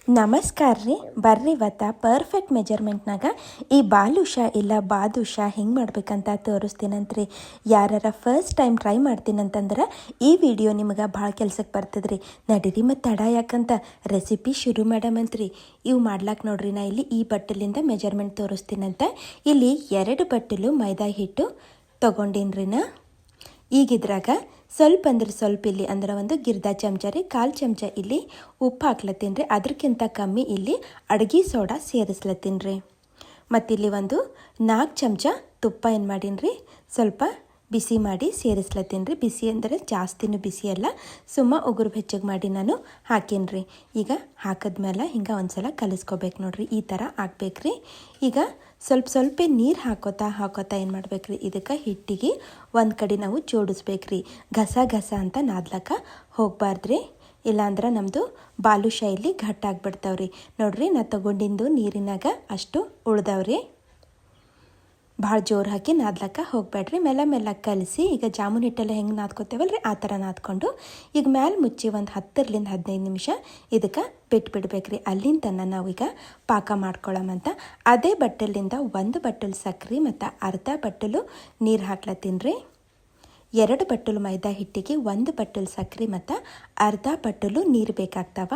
ನಮಸ್ಕಾರ ರೀ. ಬರ್ರಿ ಇವತ್ತು ಪರ್ಫೆಕ್ಟ್ ಮೆಜರ್ಮೆಂಟ್ನಾಗ ಈ ಬಾಲುಷಾ ಇಲ್ಲ ಬಾದುಷಾ ಹೆಂಗೆ ಮಾಡ್ಬೇಕಂತ ತೋರಿಸ್ತೀನಂತ್ರಿ. ಯಾರ ಫಸ್ಟ್ ಟೈಮ್ ಟ್ರೈ ಮಾಡ್ತೀನಂತಂದ್ರೆ ಈ ವಿಡಿಯೋ ನಿಮಗೆ ಭಾಳ ಕೆಲ್ಸಕ್ಕೆ ಬರ್ತದ್ರಿ. ನಡೀರಿ ಮತ್ತು ತಡ ಯಾಕಂತ ರೆಸಿಪಿ ಶುರು ಮಾಡಮಂತ್ರಿ. ಇವು ಮಾಡ್ಲಾಕ್ ನೋಡ್ರಿ, ನಾ ಇಲ್ಲಿ ಈ ಬಟ್ಟಲಿಂದ ಮೆಜರ್ಮೆಂಟ್ ತೋರಿಸ್ತೀನಂತ. ಇಲ್ಲಿ 2 ಬಟ್ಟಲು ಮೈದಾ ಹಿಟ್ಟು ತೊಗೊಂಡಿನ್ರಿ ನಾ. ಈಗಿದ್ರಾಗ ಸ್ವಲ್ಪ ಅಂದ್ರೆ ಸ್ವಲ್ಪ ಇಲ್ಲಿ ಅಂದ್ರೆ ಒಂದು ಗಿರ್ದ ಚಮಚ ರೀ, 1/4 ಚಮಚ ಇಲ್ಲಿ ಉಪ್ಪು ಹಾಕ್ಲತ್ತೀನಿ ರೀ. ಅದಕ್ಕಿಂತ ಕಮ್ಮಿ ಇಲ್ಲಿ ಅಡ್ಗೆ ಸೋಡಾ ಸೇರಿಸ್ಲತ್ತೀನಿ ರೀ. ಮತ್ತಿಲ್ಲಿ ಒಂದು 4 ಚಮಚ ತುಪ್ಪ ಏನು ಮಾಡೀನಿ ರೀ, ಸ್ವಲ್ಪ ಬಿಸಿ ಮಾಡಿ ಸೇರಿಸ್ಲತ್ತೀನಿ ರೀ. ಬಿಸಿ ಅಂದರೆ ಜಾಸ್ತಿನೂ ಬಿಸಿ ಅಲ್ಲ, ಸುಮ್ಮ ಉಗುರು ಬೆಚ್ಚಗೆ ಮಾಡಿ ನಾನು ಹಾಕೀನಿ ರೀ. ಈಗ ಹಾಕಿದ್ಮೇಲೆ ಹಿಂಗೆ ಒಂದು ಸಲ ಕಲಿಸ್ಕೋಬೇಕು ನೋಡ್ರಿ, ಈ ಥರ ಹಾಕ್ಬೇಕ್ರಿ. ಈಗ ಸ್ವಲ್ಪ ನೀರು ಹಾಕೋತಾ ಏನು ಮಾಡ್ಬೇಕ್ರಿ, ಇದಕ್ಕೆ ಹಿಟ್ಟಿಗೆ ಒಂದು ಕಡೆ ನಾವು ಜೋಡಿಸ್ಬೇಕ್ರಿ. ಘಸ ಅಂತ ನಾದ್ಲಕ್ಕ ಹೋಗ್ಬಾರ್ದ್ರಿ, ಇಲ್ಲಾಂದ್ರೆ ನಮ್ಮದು ಬಾಲುಷಾ ಇಲ್ಲಿ ಗಟ್ಟಾಗ್ಬಿಡ್ತಾವ್ರಿ. ನೋಡ್ರಿ, ನಾ ತಗೊಂಡಿದ್ದು ನೀರಿನಾಗ ಅಷ್ಟು ಉಳ್ದವ್ರಿ. ಭಾಳ ಜೋರು ಹಾಕಿ ನಾದ್ಲಕ್ಕ ಹೋಗ್ಬೇಡ್ರಿ, ಮೆಲ್ಲ ಕಲಿಸಿ. ಈಗ ಜಾಮೂನ್ ಹಿಟ್ಟೆಲ್ಲ ಹೆಂಗೆ ನಾದ್ಕೋತೇವಲ್ರಿ ಆ ಥರ ನಾದ್ಕೊಂಡು ಈಗ ಮ್ಯಾಲೆ ಮುಚ್ಚಿ ಒಂದು 10ರಿಂದ 15 ನಿಮಿಷ ಇದಕ್ಕೆ ಬಿಟ್ಬಿಡ್ಬೇಕ್ರಿ. ಅಲ್ಲಿಂದ ನಾವೀಗ ಪಾಕ ಮಾಡ್ಕೊಳ್ಳೋಮಂತ. ಅದೇ ಬಟ್ಟಲಿಂದ 1 ಬಟ್ಟಲು ಸಕ್ರೆ ಮತ್ತು ಅರ್ಧ ಬಟ್ಟಲು ನೀರು ಹಾಕ್ಲತ್ತೀನಿ ರೀ. 2 ಬಟ್ಟಲು ಮೈದಾ ಹಿಟ್ಟಿಗೆ 1 ಬಟ್ಟಲು ಸಕ್ರೆ ಮತ್ತು ಅರ್ಧ ಬಟ್ಟಲು ನೀರು ಬೇಕಾಗ್ತಾವ.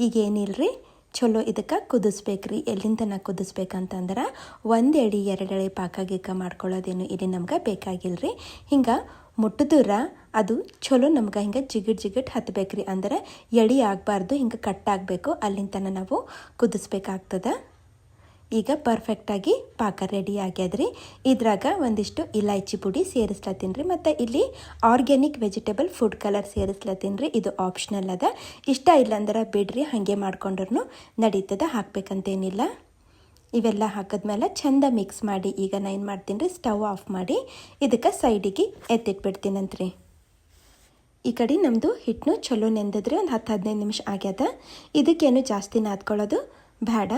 ಈಗ ಏನಿಲ್ರಿ, ಚಲೋ ಇದಕ್ಕೆ ಕುದಿಸ್ಬೇಕ್ರಿ. ಎಲ್ಲಿಂದ ನಾ ಕುದಿಸ್ಬೇಕಂತಂದ್ರೆ 1 ಎಳೆ 2 ಎಳೆ ಪಾಕ ಗೀಕ ಮಾಡ್ಕೊಳ್ಳೋದೇನು ಇಲ್ಲಿ ನಮ್ಗೆ ಬೇಕಾಗಿಲ್ರಿ. ಹಿಂಗೆ ಮುಟ್ಟಿದ್ರ ಅದು ಚಲೋ ನಮ್ಗೆ ಹಿಂಗೆ ಜಿಗಿಟ್ ಹತ್ತಬೇಕ್ರಿ. ಅಂದ್ರೆ ಎಳೆ ಆಗಬಾರ್ದು, ಹಿಂಗೆ ಕಟ್ಟಾಗಬೇಕು. ಅಲ್ಲಿಂದ ನಾವು ಕುದಿಸ್ಬೇಕಾಗ್ತದೆ. ಈಗ ಪರ್ಫೆಕ್ಟಾಗಿ ಪಾಕ ರೆಡಿ ಆಗ್ಯದ್ರಿ. ಇದ್ರಾಗ ಒಂದಿಷ್ಟು ಇಲೈಚಿ ಪುಡಿ ಸೇರಿಸ್ಲತ್ತೀನಿ ರೀ. ಮತ್ತು ಇಲ್ಲಿ ಆರ್ಗ್ಯಾನಿಕ್ ವೆಜಿಟೇಬಲ್ ಫುಡ್ ಕಲರ್ ಸೇರಿಸ್ಲತ್ತೀನಿ ರೀ. ಇದು ಆಪ್ಷನಲ್ ಅದ, ಇಷ್ಟ ಇಲ್ಲಾಂದ್ರೆ ಬಿಡ್ರಿ, ಹಾಗೆ ಮಾಡ್ಕೊಂಡ್ರೂ ನಡೀತದ, ಹಾಕ್ಬೇಕಂತೇನಿಲ್ಲ. ಇವೆಲ್ಲ ಹಾಕಿದ್ಮೇಲೆ ಚಂದ ಮಿಕ್ಸ್ ಮಾಡಿ ಈಗ ನಾನು ಏನು ಮಾಡ್ತೀನಿ ರೀ, ಸ್ಟವ್ ಆಫ್ ಮಾಡಿ ಇದಕ್ಕೆ ಸೈಡಿಗೆ ಎತ್ತಿಟ್ಬಿಡ್ತೀನಂತ್ರಿ. ಈ ಕಡೆ ನಮ್ಮದು ಹಿಟ್ಟು ಚಲೋ ನೆಂದಿದ್ರಿ, ಒಂದು 10-15 ನಿಮಿಷ ಆಗ್ಯದ. ಇದಕ್ಕೇನು ಜಾಸ್ತಿ ನಾದ್ಕೊಳ್ಳೋದು ಬೇಡ.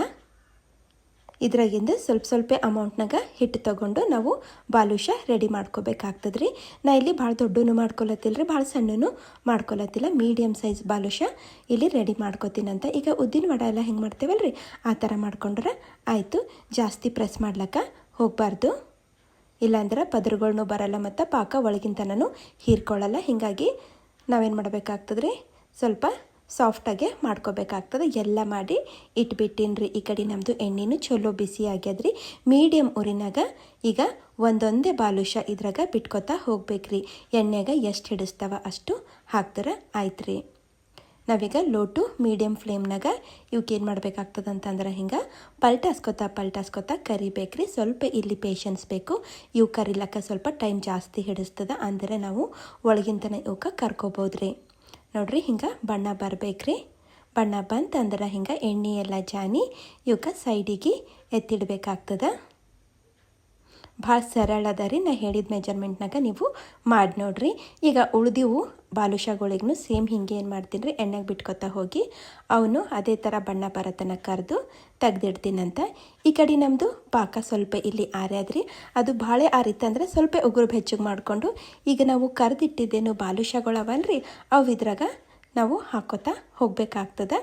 ಇದ್ರಾಗಿಂದ ಸ್ವಲ್ಪ ಅಮೌಂಟ್ನಾಗ ಹಿಟ್ಟು ತೊಗೊಂಡು ನಾವು ಬಾಲುಷಾ ರೆಡಿ ಮಾಡ್ಕೋಬೇಕಾಗ್ತದೆ ರೀ. ನಾ ಇಲ್ಲಿ ಭಾಳ ದೊಡ್ಡೂ ಮಾಡ್ಕೊಳತ್ತಿಲ್ಲ ರೀ, ಭಾಳ ಸಣ್ಣನೂ ಮಾಡ್ಕೊಳತ್ತಿಲ್ಲ, ಮೀಡಿಯಮ್ ಸೈಜ್ ಬಾಲುಷಾ ಇಲ್ಲಿ ರೆಡಿ ಮಾಡ್ಕೋತೀನಂತ. ಈಗ ಉದ್ದಿನ ವಡೆ ಎಲ್ಲ ಹೆಂಗೆ ಮಾಡ್ತೇವಲ್ಲ ರೀ ಆ ಥರ ಮಾಡ್ಕೊಂಡ್ರೆ ಆಯಿತು. ಜಾಸ್ತಿ ಪ್ರೆಸ್ ಮಾಡ್ಲಿಕ್ಕೆ ಹೋಗಬಾರ್ದು, ಇಲ್ಲಾಂದ್ರೆ ಪದರುಗಳ್ನೂ ಬರಲ್ಲ ಮತ್ತು ಪಾಕ ಒಳಗಿಂತನೂ ಹೀರ್ಕೊಳ್ಳಲ್ಲ. ಹೀಗಾಗಿ ನಾವೇನು ಮಾಡಬೇಕಾಗ್ತದೆ ರೀ, ಸ್ವಲ್ಪ ಸಾಫ್ಟಾಗೆ ಮಾಡ್ಕೋಬೇಕಾಗ್ತದೆ. ಎಲ್ಲ ಮಾಡಿ ಇಟ್ಬಿಟ್ಟಿನಿ ರೀ. ಈ ಕಡೆ ನಮ್ಮದು ಎಣ್ಣೆನೂ ಚಲೋ ಬಿಸಿ ಆಗ್ಯದ್ರಿ. ಮೀಡಿಯಮ್ ಉರಿನಾಗ ಈಗ ಒಂದೊಂದೇ ಬಾಲುಷಾ ಇದ್ರಾಗ ಬಿಟ್ಕೋತಾ ಹೋಗ್ಬೇಕ್ರಿ. ಎಣ್ಣೆಗೆ ಎಷ್ಟು ಹಿಡಿಸ್ತಾವ ಅಷ್ಟು ಹಾಕ್ತಾರೆ ಆಯ್ತು ರೀ. ನಾವೀಗ ಲೋ ಟು ಮೀಡಿಯಮ್ ಫ್ಲೇಮ್ನಾಗ ಇವಕ್ಕೇನು ಮಾಡಬೇಕಾಗ್ತದೆ ಅಂತಂದ್ರೆ ಹಿಂಗೆ ಪಲ್ಟಾಸ್ಕೊತಾ ಕರಿಬೇಕ್ರಿ. ಸ್ವಲ್ಪ ಇಲ್ಲಿ ಪೇಷನ್ಸ್ ಬೇಕು. ಇವು ಕರಿಲಕ್ಕ ಸ್ವಲ್ಪ ಟೈಮ್ ಜಾಸ್ತಿ ಹಿಡಿಸ್ತದ, ಅಂದರೆ ನಾವು ಒಳಗಿಂತನ ಇವಕ್ಕೆ ಕರ್ಕೋಬೋದ್ರಿ. ನೋಡ್ರಿ, ಹಿಂಗೆ ಬಣ್ಣ ಬರಬೇಕ್ರಿ. ಬಣ್ಣ ಬಂತಂದ್ರೆ ಹಿಂಗೆ ಎಣ್ಣೆ ಎಲ್ಲ ಜಾನಿ ಇವಕ್ಕೆ ಸೈಡಿಗೆ ಎತ್ತಿಡ್ಬೇಕಾಗ್ತದೆ. ಭಾಳ ಸರಳ ಅದ ರೀ, ನಾ ಹೇಳಿದ ಮೆಜರ್ಮೆಂಟ್ನಾಗ ನೀವು ಮಾಡಿ ನೋಡ್ರಿ. ಈಗ ಉಳಿದಿವು ಬಾಲುಷಾಗಳಿಗೂ ಸೇಮ್ ಹಿಂಗೆ ಏನು ಮಾಡ್ತೀನಿ ರೀ, ಎಣ್ಣೆಗೆ ಬಿಟ್ಕೊತಾ ಹೋಗಿ ಅವನು ಅದೇ ಥರ ಬಣ್ಣ ಬರತನ ಕರೆದು ತೆಗ್ದಿಡ್ತೀನಂತ. ಈ ಕಡೆ ನಮ್ಮದು ಪಾಕ ಸ್ವಲ್ಪ ಇಲ್ಲಿ ಆರ್ಯಾದ್ರಿ. ಅದು ಭಾಳ ಆರಿತ್ತಂದ್ರೆ ಸ್ವಲ್ಪ ಉಗುರು ಬೆಚ್ಚಗೆ ಮಾಡಿಕೊಂಡು ಈಗ ನಾವು ಕರೆದಿಟ್ಟಿದ್ದೇನು ಬಾಲುಷಾಗಳವಲ್ರಿ ಅವು ಇದ್ರಾಗ ನಾವು ಹಾಕೋತಾ ಹೋಗ್ಬೇಕಾಗ್ತದೆ.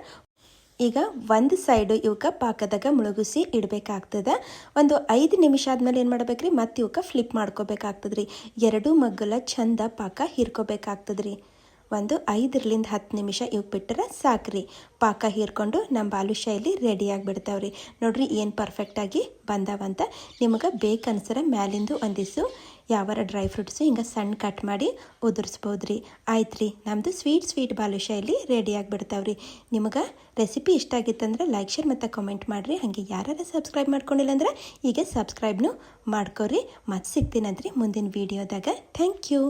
ಈಗ ಒಂದು ಸೈಡು ಇವಕ್ಕೆ ಪಾಕದಾಗ ಮುಳುಗಿಸಿ ಇಡಬೇಕಾಗ್ತದೆ. ಒಂದು 5 ನಿಮಿಷ ಆದಮೇಲೆ ಏನು ಮಾಡ್ಬೇಕ್ರಿ, ಮತ್ತು ಇವಕ್ಕೆ ಫ್ಲಿಪ್ ಮಾಡ್ಕೋಬೇಕಾಗ್ತದೆ ರೀ. 2 ಮಗ್ಗಲ ಚಂದ ಪಾಕ ಹೀರ್ಕೋಬೇಕಾಗ್ತದೆ ರೀ. ಒಂದು 5ರಿಂದ 10 ನಿಮಿಷ ಇವಕ್ಕೆ ಬಿಟ್ಟರೆ ಸಾಕ್ರಿ. ಪಾಕ ಹೀರ್ಕೊಂಡು ನಮ್ಮ ಬಾಲುಷಾ ಇಲ್ಲಿ ರೆಡಿ ಆಗಿಬಿಡ್ತಾವ್ರಿ. ನೋಡ್ರಿ ಏನು ಪರ್ಫೆಕ್ಟಾಗಿ ಬಂದಾವಂತ. ನಿಮಗೆ ಬೇಕನ್ಸರ ಮ್ಯಾಲಿಂದು ಒಂದಿಷ್ಟು ಯಾವಾರ ಡ್ರೈ ಫ್ರೂಟ್ಸು ಹಿಂಗೆ ಸಣ್ಣ ಕಟ್ ಮಾಡಿ ಉದುರಿಸ್ಬೋದ್ರಿ. ಆಯ್ತು ರೀ, ನಮ್ಮದು ಸ್ವೀಟ್ ಬಾಲುಷಾ ಇಲ್ಲಿ ರೆಡಿ ಆಗಿಬಿಡ್ತಾವ್ರಿ. ನಿಮಗೆ ರೆಸಿಪಿ ಇಷ್ಟ ಆಗಿತ್ತಂದ್ರೆ ಲೈಕ್, ಶೇರ್ ಮತ್ತು ಕಮೆಂಟ್ ಮಾಡಿರಿ. ಹಾಗೆ ಯಾರು ಸಬ್ಸ್ಕ್ರೈಬ್ ಮಾಡ್ಕೊಂಡಿಲ್ಲ ಅಂದ್ರೆ ಈಗ ಸಬ್ಸ್ಕ್ರೈಬ್ನು ಮಾಡ್ಕೊರಿ. ಮತ್ತೆ ಸಿಗ್ತೀನಂತ್ರಿ ಮುಂದಿನ ವೀಡಿಯೋದಾಗ. Thank you.